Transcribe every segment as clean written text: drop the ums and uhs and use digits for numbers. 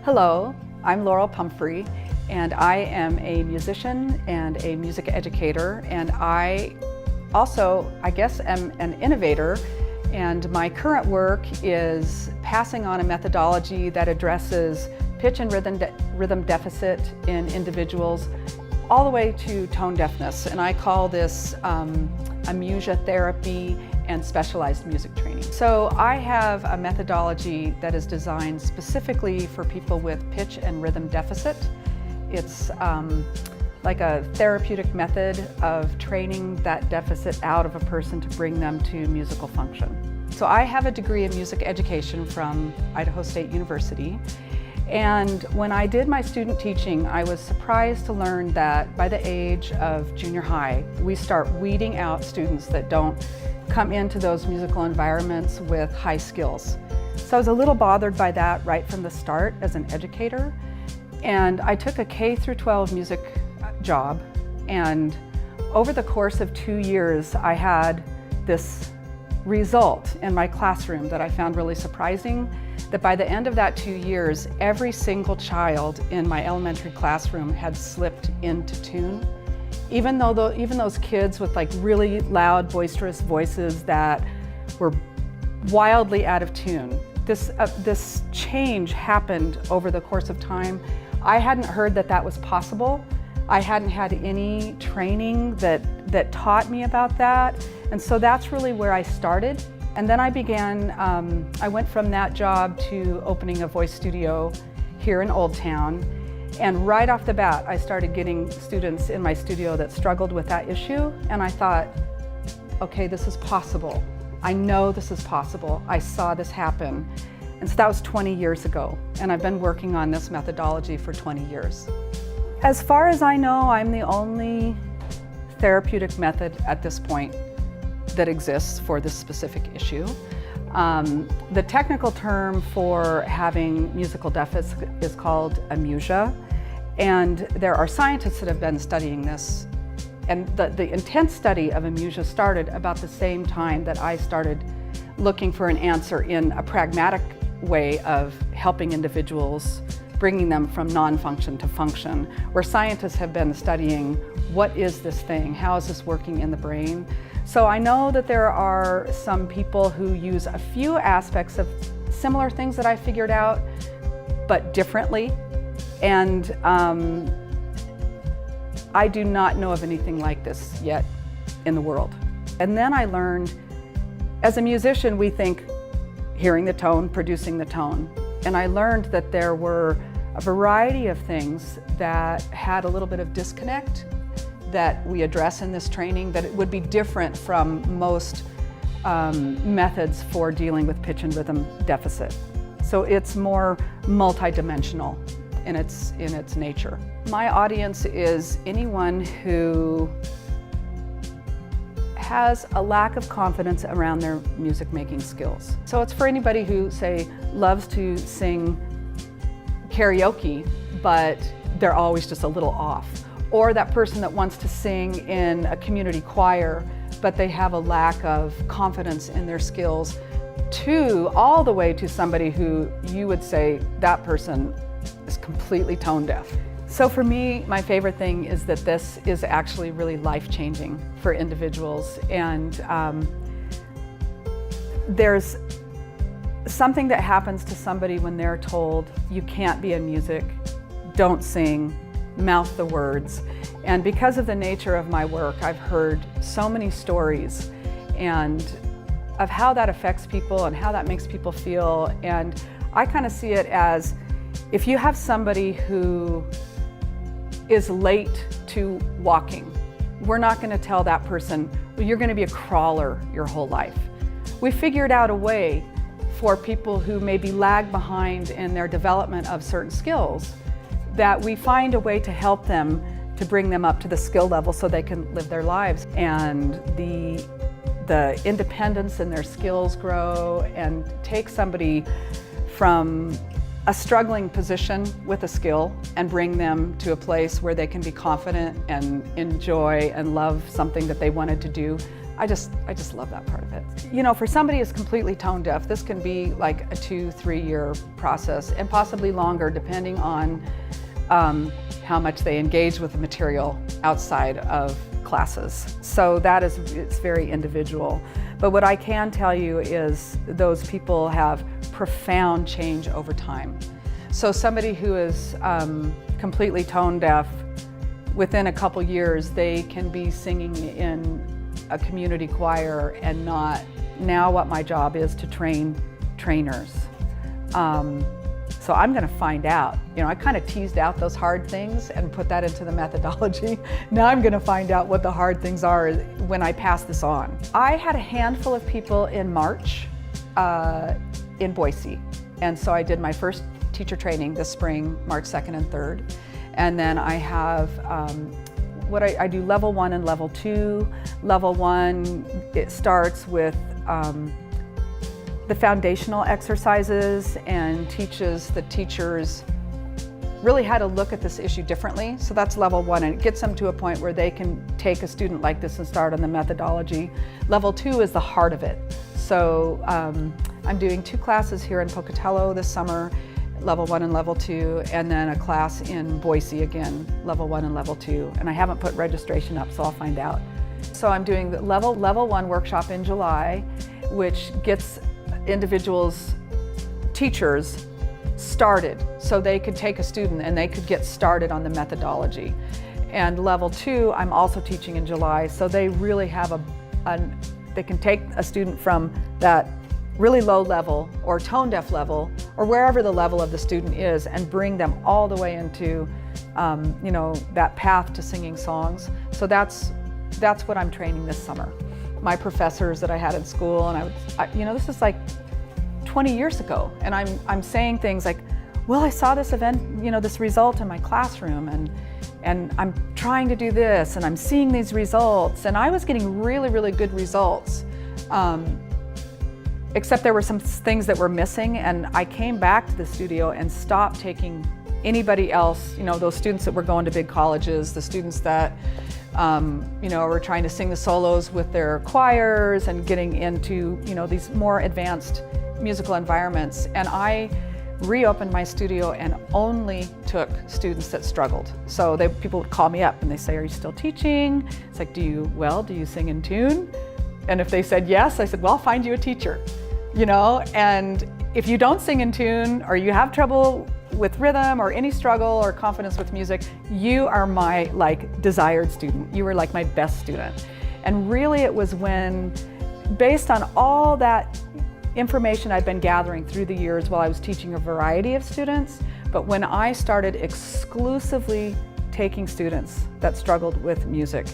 Hello, I'm Laurel Pumphrey, and I am a musician and a music educator, and I also, I guess, am an innovator, and my current work is passing on a methodology that addresses pitch and rhythm deficit in individuals all the way to tone deafness, and I call this amusia therapy and specialized music training. So I have a methodology that is designed specifically for people with pitch and rhythm deficit. It's like a therapeutic method of training that deficit out of a person to bring them to musical function. So I have a degree in music education from Idaho State University. And when I did my student teaching, I was surprised to learn that by the age of junior high, we start weeding out students that don't come into those musical environments with high skills. So I was a little bothered by that right from the start as an educator. And I took a K through 12 music job, and over the course of 2 years, I had this result in my classroom that I found really surprising, that by the end of that 2 years, every single child in my elementary classroom had slipped into tune. Even those kids with like really loud, boisterous voices that were wildly out of tune. This change happened over the course of time. I hadn't heard that that was possible. I hadn't had any training that taught me about that. And so that's really where I started. And then I began, I went from that job to opening a voice studio here in Old Town. And right off the bat, I started getting students in my studio that struggled with that issue. And I thought, okay, this is possible. I know this is possible. I saw this happen. And so that was 20 years ago. And I've been working on this methodology for 20 years. As far as I know, I'm the only therapeutic method at this point that exists for this specific issue. The technical term for having musical deficit is called amusia, and there are scientists that have been studying this. And the intense study of amusia started about the same time that I started looking for an answer in a pragmatic way of helping individuals, bringing them from non-function to function, where scientists have been studying what is this thing, how is this working in the brain. So I know that there are some people who use a few aspects of similar things that I figured out, but differently. And I do not know of anything like this yet in the world. And then I learned, as a musician, we think hearing the tone, producing the tone. And I learned that there were a variety of things that had a little bit of disconnect that we address in this training, that it would be different from most methods for dealing with pitch and rhythm deficit. So it's more multidimensional in its nature. My audience is anyone who has a lack of confidence around their music making skills. So it's for anybody who, say, loves to sing karaoke, but they're always just a little off. Or that person that wants to sing in a community choir, but they have a lack of confidence in their skills, all the way to somebody who you would say that person is completely tone deaf. So for me, my favorite thing is that this is actually really life-changing for individuals. And there's something that happens to somebody when they're told, you can't be in music, don't sing, mouth the words. And because of the nature of my work, I've heard so many stories and of how that affects people and how that makes people feel. And I kind of see it as, if you have somebody who is late to walking, we're not going to tell that person, well, you're going to be a crawler your whole life. We figured out a way for people who maybe lag behind in their development of certain skills, that we find a way to help them, to bring them up to the skill level so they can live their lives. And the independence in their skills grow, and take somebody from a struggling position with a skill and bring them to a place where they can be confident and enjoy and love something that they wanted to do. I just love that part of it. You know, for somebody who's completely tone deaf, this can be like a 2-3 year process, and possibly longer depending on how much they engage with the material outside of classes. So it's very individual. But what I can tell you is those people have profound change over time. So somebody who is completely tone deaf, within a couple years, they can be singing in a community choir and not. Now what my job is to train trainers. So I'm gonna find out. You know, I kind of teased out those hard things and put that into the methodology. Now I'm gonna find out what the hard things are when I pass this on. I had a handful of people in March in Boise. And so I did my first teacher training this spring, March 2nd and 3rd. And then I have I do level 1 and level 2. Level 1, it starts with the foundational exercises and teaches the teachers really how to look at this issue differently. So that's level 1, and it gets them to a point where they can take a student like this and start on the methodology. Level 2 is the heart of it. So I'm doing 2 classes here in Pocatello this summer, level 1 and level 2, and then a class in Boise again, level 1 and level 2. And I haven't put registration up, so I'll find out. So I'm doing the level 1 workshop in July, which gets individuals, teachers, started. So they could take a student and they could get started on the methodology. And level 2, I'm also teaching in July, so they really have they can take a student from that really low level or tone deaf level or wherever the level of the student is and bring them all the way into you know, that path to singing songs. So that's what I'm training this summer. My professors that I had in school, and you know, this is like 20 years ago, and I'm saying things like, well, I saw this event, you know, this result in my classroom, and I'm trying to do this, and I'm seeing these results, and I was getting really, really good results. Except there were some things that were missing, and I came back to the studio and stopped taking anybody else, you know, those students that were going to big colleges, the students that, you know, were trying to sing the solos with their choirs and getting into, you know, these more advanced musical environments. And I reopened my studio and only took students that struggled. So people would call me up and they say, "Are you still teaching?" It's like, do you sing in tune? And if they said yes, I said, well, I'll find you a teacher. You know, and if you don't sing in tune or you have trouble with rhythm or any struggle or confidence with music, you are my desired student. You were like my best student. And really it was when, based on all that information I'd been gathering through the years while I was teaching a variety of students, but when I started exclusively taking students that struggled with music,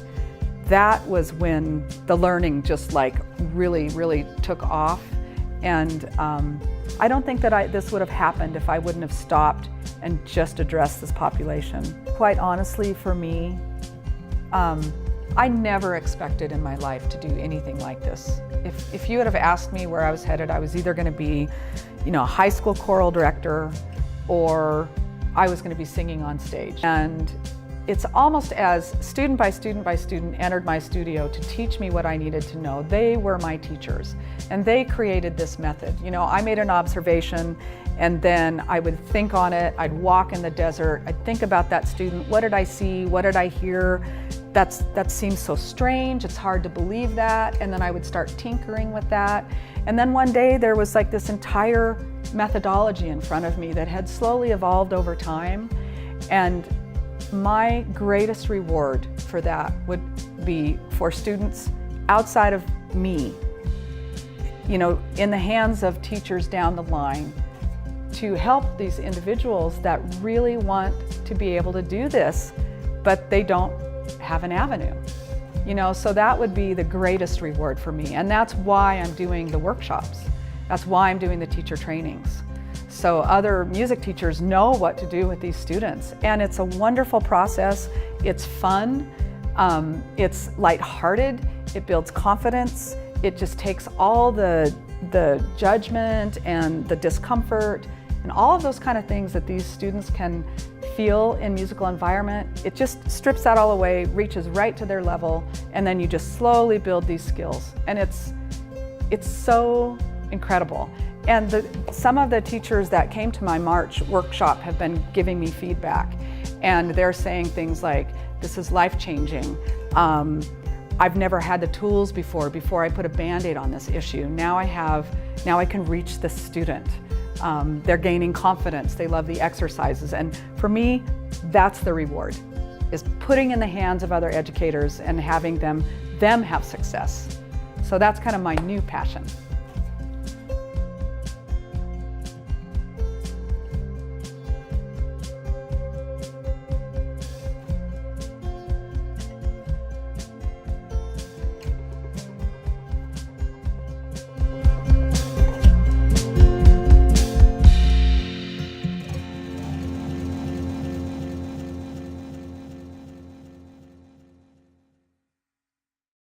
that was when the learning just really, really took off. And I don't think that this would have happened if I wouldn't have stopped and just addressed this population. Quite honestly, for me, I never expected in my life to do anything like this. If you would have asked me where I was headed, I was either going to be, you know, a high school choral director, or I was going to be singing on stage. And it's almost as student by student by student entered my studio to teach me what I needed to know. They were my teachers, and they created this method. You know, I made an observation, and then I would think on it. I'd walk in the desert. I'd think about that student. What did I see? What did I hear? That seems so strange. It's hard to believe that. And then I would start tinkering with that. And then one day there was like this entire methodology in front of me that had slowly evolved over time. And my greatest reward for that would be for students outside of me, you know, in the hands of teachers down the line, to help these individuals that really want to be able to do this, but they don't have an avenue. You know, so that would be the greatest reward for me. And that's why I'm doing the workshops. That's why I'm doing the teacher trainings. So other music teachers know what to do with these students. And it's a wonderful process. It's fun. It's lighthearted. It builds confidence. It just takes all the judgment and the discomfort and all of those kind of things that these students can feel in musical environment, it just strips that all away, reaches right to their level, and then you just slowly build these skills. And it's so incredible. And some of the teachers that came to my March workshop have been giving me feedback, and they're saying things like, this is life-changing. I've never had the tools before I put a Band-Aid on this issue. Now I can reach the student. They're gaining confidence, they love the exercises, and for me, that's the reward, is putting in the hands of other educators and having them have success. So that's kind of my new passion.